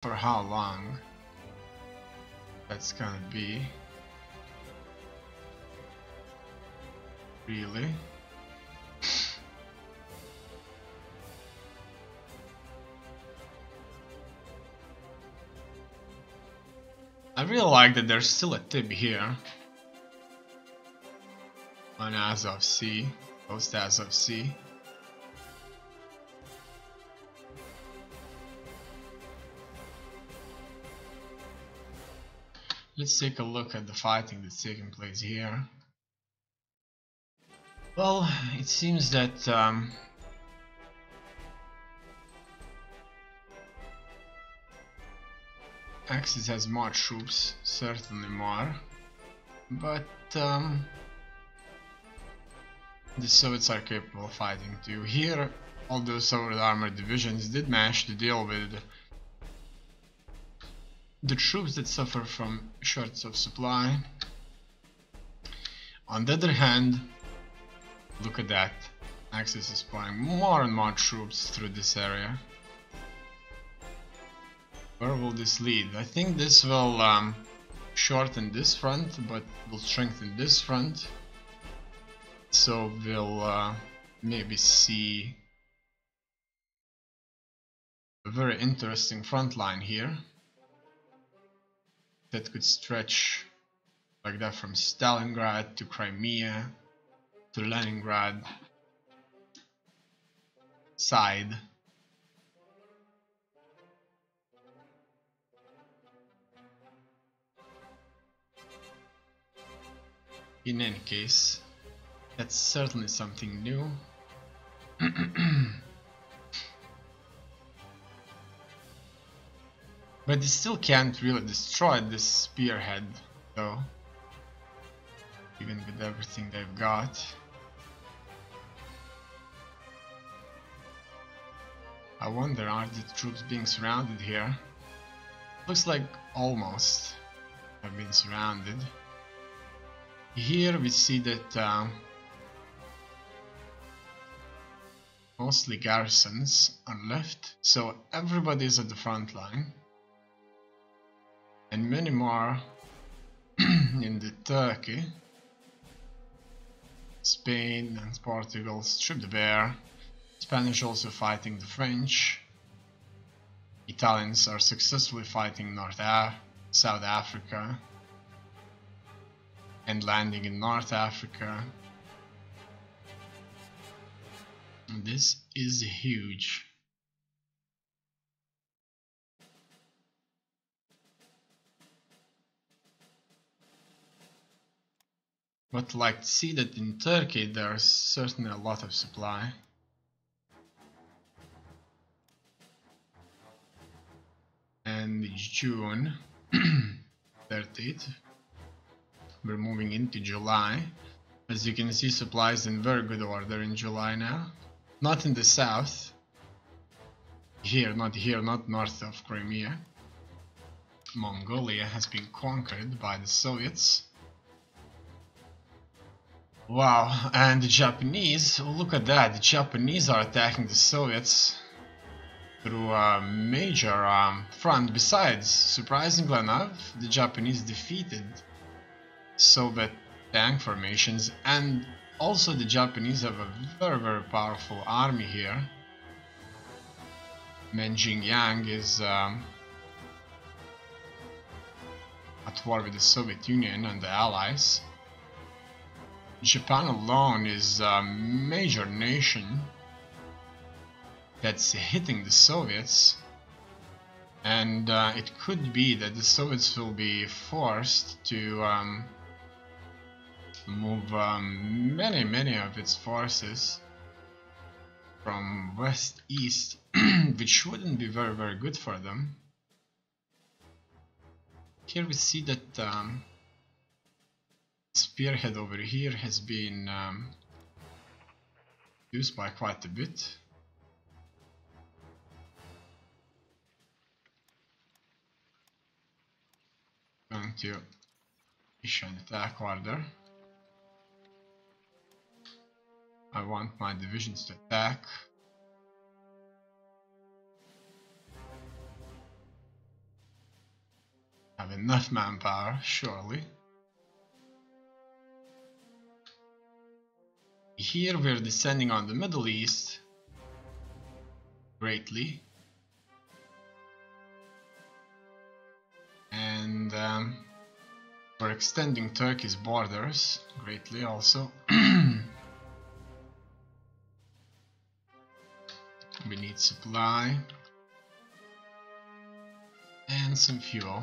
For how long that's gonna be. Really? I really like that there's still a tip here on as of C, post as of C. Let's take a look at the fighting that's taking place here. Well, it seems that Axis has more troops, certainly more, but the Soviets are capable of fighting too. Here, although Soviet armored divisions did manage to deal with the troops that suffer from shortage of supply. On the other hand, look at that. Axis is pouring more and more troops through this area. Where will this lead? I think this will shorten this front, but will strengthen this front. So we'll maybe see a very interesting front line here that could stretch like that from Stalingrad to Crimea to Leningrad side. In any case, that's certainly something new. But they still can't really destroy this spearhead, though, even with everything they've got. I wonder, are the troops being surrounded here? Looks like almost have been surrounded. Here we see that mostly garrisons are left, so everybody is at the front line. And many more in the Turkey. Spain and Portugal stripped bare. Spanish also fighting the French. Italians are successfully fighting South Africa and landing in North Africa. And this is huge. But like to see that in Turkey there's certainly a lot of supply. And June 30th, we're moving into July. As you can see, supplies in very good order in July now. Not in the south. Not north of Crimea. Mongolia has been conquered by the Soviets. Wow, and the Japanese, look at that, the Japanese are attacking the Soviets through a major front. Besides, surprisingly enough, the Japanese defeated Soviet tank formations, and also the Japanese have a very powerful army here. Yang is at war with the Soviet Union and the Allies. Japan alone is a major nation that's hitting the Soviets, and it could be that the Soviets will be forced to move many of its forces from west east, which wouldn't be very good for them. Here we see that spearhead over here has been used by quite a bit. Going to issue an attack order. I want my divisions to attack. Have enough manpower, surely. Here we're descending on the Middle East greatly. And we're extending Turkey's borders greatly also. We need supply and some fuel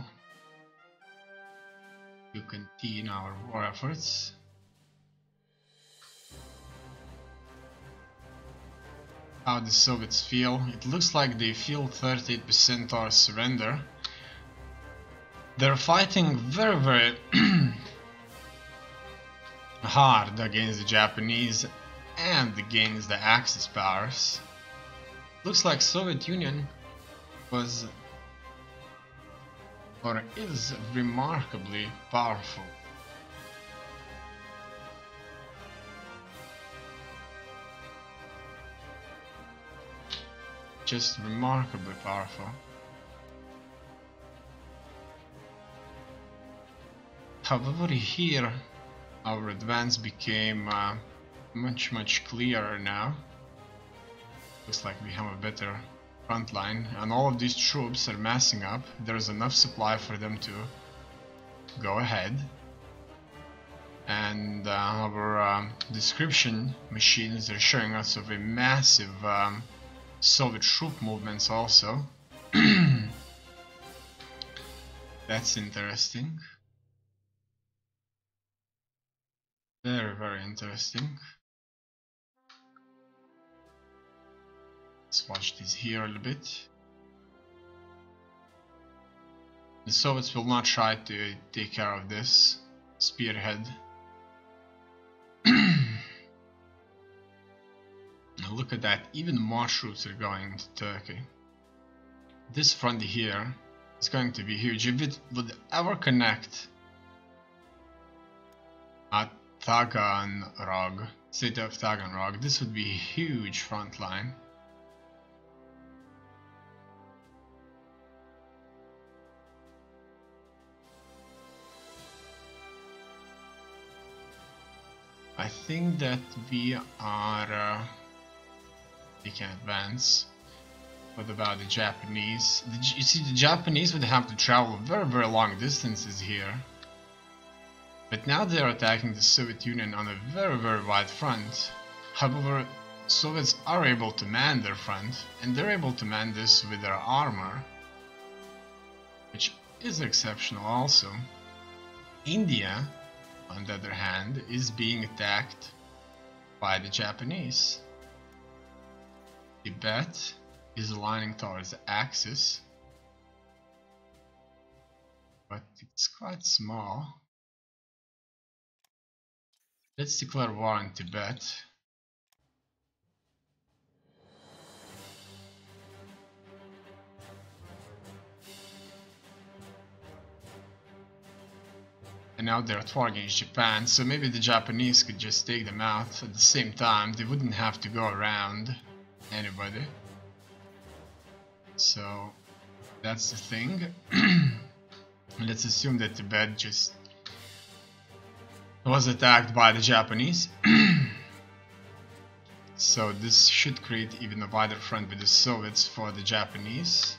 to continue our war efforts. How the Soviets feel? It looks like they feel 38% or surrender. They're fighting very hard against the Japanese and against the Axis powers. Looks like Soviet Union was or is remarkably powerful. Just remarkably powerful. However, here our advance became much clearer now. Looks like we have a better front line, and all of these troops are massing up. There's enough supply for them to go ahead. And our description machines are showing us of a massive Soviet troop movements also. That's interesting. Very interesting. Let's watch this here a little bit. The Soviets will not try to take care of this spearhead. Look at that, even more troops are going into Turkey. This front here is going to be huge. If it would ever connect at Taganrog, city of Taganrog, this would be a huge front line. I think that we are we can advance. What about the Japanese? You see, the Japanese would have to travel very long distances here. But now they are attacking the Soviet Union on a very wide front. However, Soviets are able to man their front, and they're able to man this with their armor, which is exceptional also. India, on the other hand, is being attacked by the Japanese. Tibet is aligning towards the Axis, but it's quite small. Let's declare war on Tibet. And now they're at war against Japan, so maybe the Japanese could just take them out at the same time. They wouldn't have to go around anybody. So that's the thing. Let's assume that Tibet just was attacked by the Japanese. So this should create even a wider front with the Soviets for the Japanese.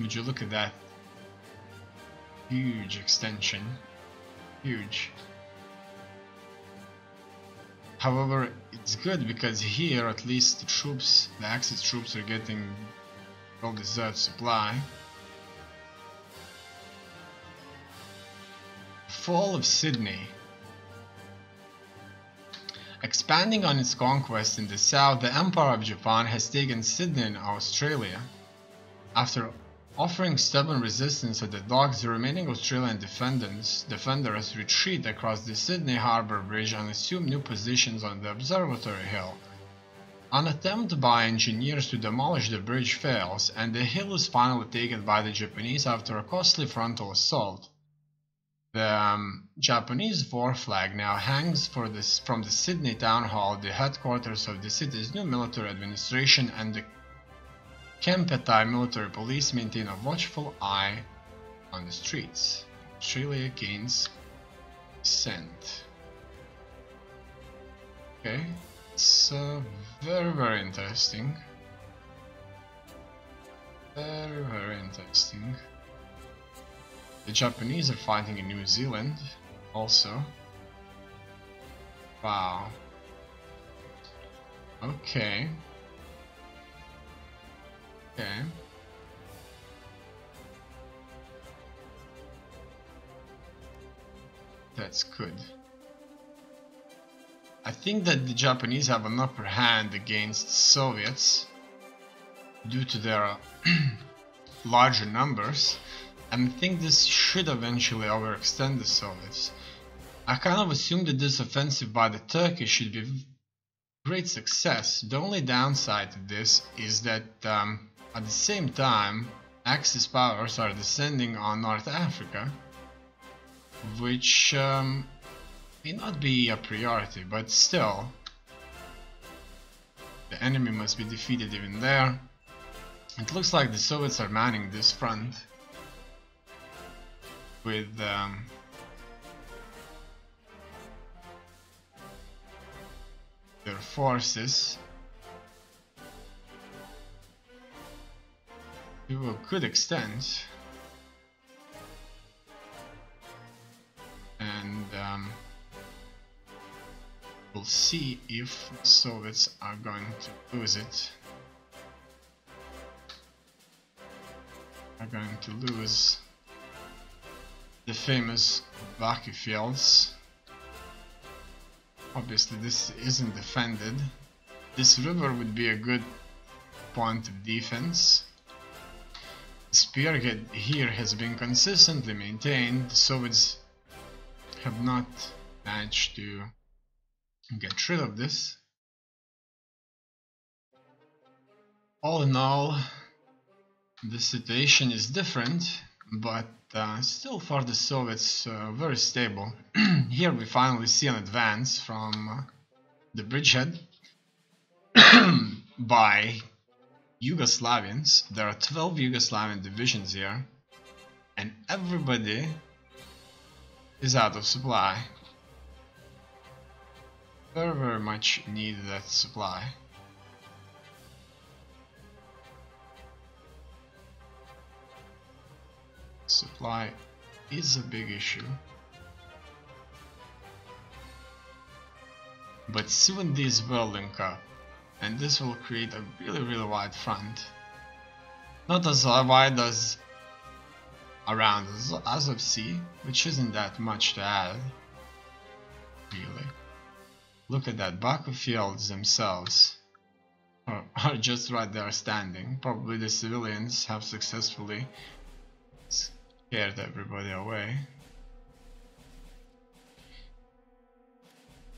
Would you look at that? Huge extension. Huge. However, it's good because here at least the troops, the Axis troops, are getting well-deserved supply. Fall of Sydney. Expanding on its conquest in the south, the Empire of Japan has taken Sydney in Australia. After offering stubborn resistance at the docks, the remaining Australian defenders retreat across the Sydney Harbour Bridge and assume new positions on the Observatory Hill. An attempt by engineers to demolish the bridge fails, and the hill is finally taken by the Japanese after a costly frontal assault. The Japanese war flag now hangs from the Sydney Town Hall, the headquarters of the city's new military administration, and the Kempeitai military police maintain a watchful eye on the streets. Australia gains dissent. Okay, it's very interesting. Very interesting. The Japanese are fighting in New Zealand also. Wow. Okay. Okay. That's good. I think that the Japanese have an upper hand against Soviets due to their larger numbers, and I think this should eventually overextend the Soviets. I kind of assume that this offensive by the Turkish should be a great success. The only downside to this is that at the same time Axis powers are descending on North Africa, which may not be a priority, but still the enemy must be defeated even there. It looks like the Soviets are manning this front with their forces to a good extent, and we'll see if the Soviets are going to lose it. Are going to lose the famous Baku fields. Obviously this isn't defended. This river would be a good point of defense. The spearhead here has been consistently maintained. The Soviets have not managed to get rid of this. All in all, the situation is different, but still for the Soviets very stable. Here we finally see an advance from the bridgehead by Yugoslavians. There are 12 Yugoslavian divisions here, and everybody is out of supply. Very much need that supply. Supply is a big issue, but soon these will link up, and this will create a really wide front. Not as wide as around Azov Sea, which isn't that much to add, really. Look at that, Baku fields themselves are just right there standing. Probably the civilians have successfully scared everybody away.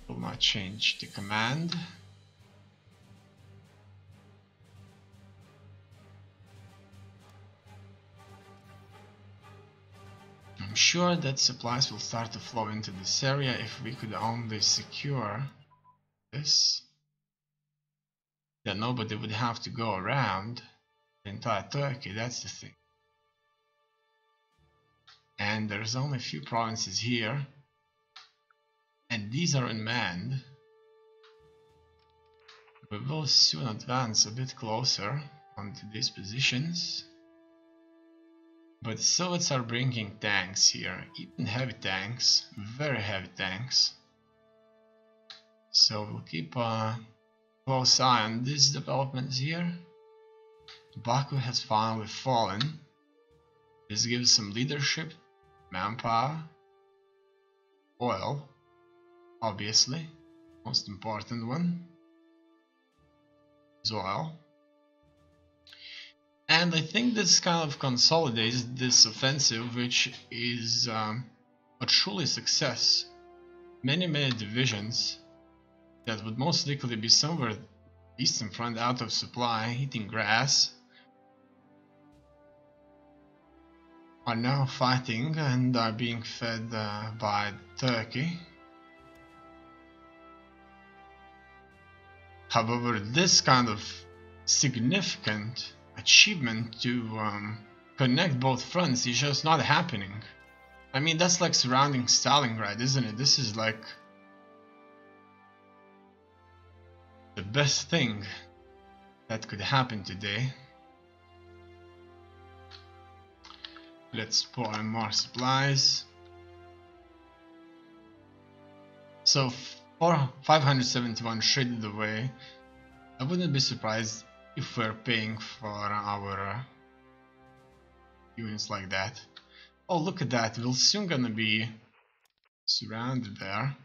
Will not change the command. I'm sure that supplies will start to flow into this area if we could only secure this. Then nobody would have to go around the entire Turkey, that's the thing. And there's only a few provinces here, and these are unmanned. We will soon advance a bit closer onto these positions. But the Soviets are bringing tanks here, even heavy tanks, very heavy tanks. So we'll keep a close eye on these developments here. Baku has finally fallen. This gives some leadership, manpower, oil, obviously, most important one is oil. And I think this kind of consolidates this offensive, which is a truly success. Many divisions that would most likely be somewhere eastern front out of supply, eating grass, are now fighting and are being fed by Turkey. However, this kind of significant achievement to connect both fronts is just not happening. I mean, that's like surrounding Stalingrad, isn't it? This is like the best thing that could happen today. Let's pour more supplies. So 571 shaded away. I wouldn't be surprised if we're paying for our units like that. Oh, look at that, we're soon gonna be surrounded there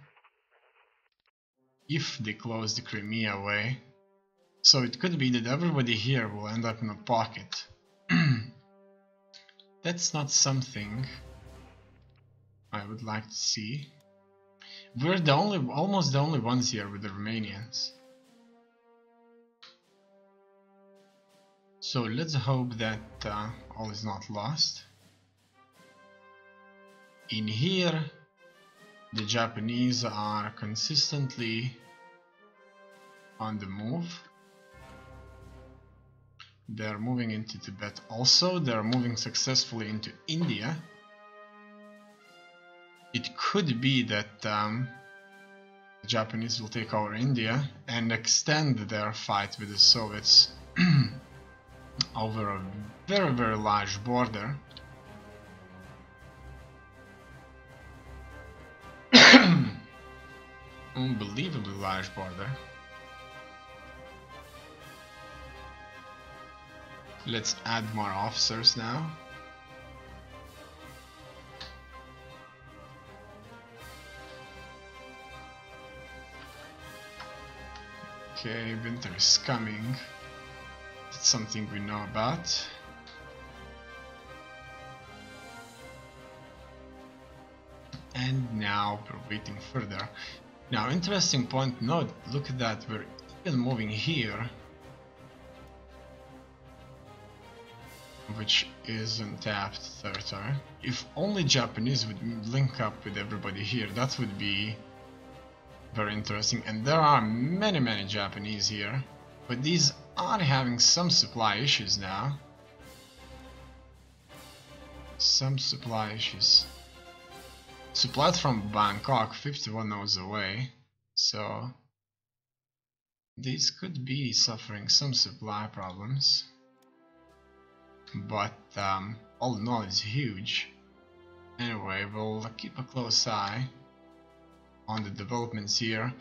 if they close the Crimea away. So it could be that everybody here will end up in a pocket. That's not something I would like to see. We're almost the only ones here with the Romanians. So let's hope that all is not lost. In here, the Japanese are consistently on the move. They're moving into Tibet also. They're moving successfully into India. It could be that the Japanese will take over India and extend their fight with the Soviets over a very, very large border. Unbelievably large border. Let's add more officers now. Okay, winter is coming. That's something we know about. And now we're waiting further. Now, interesting point, note, look at that, we're even moving here, which is untapped territory. If only Japanese would link up with everybody here, that would be very interesting. And there are many Japanese here, but these are having some supply issues now. Some supply issues. Supplied from Bangkok, 51 hours away, so these could be suffering some supply problems. But all in all, it's huge. Anyway, we'll keep a close eye on the developments here.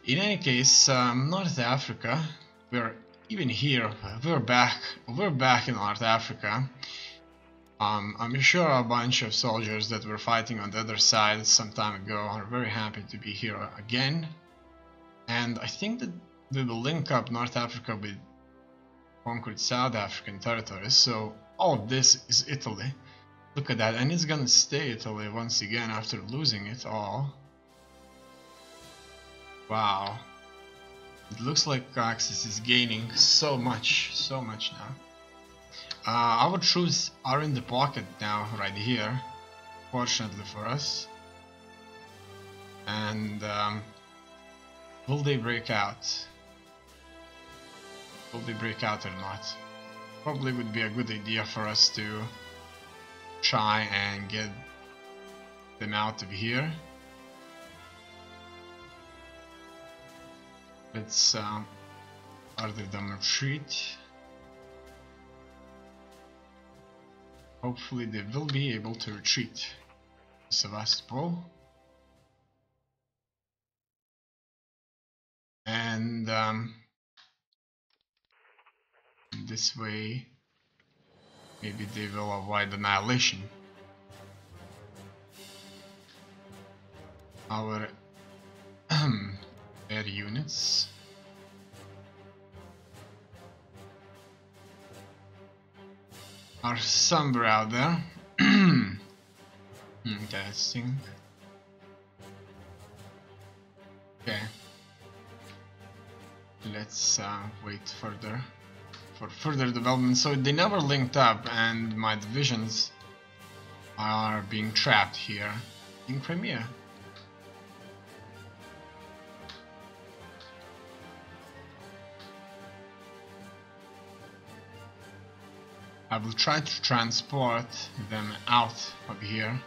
In any case, North Africa, we're even here. We're back in North Africa. I'm sure a bunch of soldiers that were fighting on the other side some time ago are very happy to be here again. And I think that we will link up North Africa with conquered South African territories. So all of this is Italy. Look at that, and it's gonna stay Italy once again after losing it all. Wow. It looks like Axis is gaining so much now. Our troops are in the pocket now, right here, fortunately for us. And will they break out? Will they break out or not? Probably would be a good idea for us to try and get them out of here. Let's order them retreat. Hopefully they will be able to retreat to Sevastopol. And this way maybe they will avoid annihilation. Our air units. Are somewhere out there. Interesting. Okay. Let's wait further for further development. So they never linked up, and my divisions are being trapped here in Crimea. I will try to transport them out of here.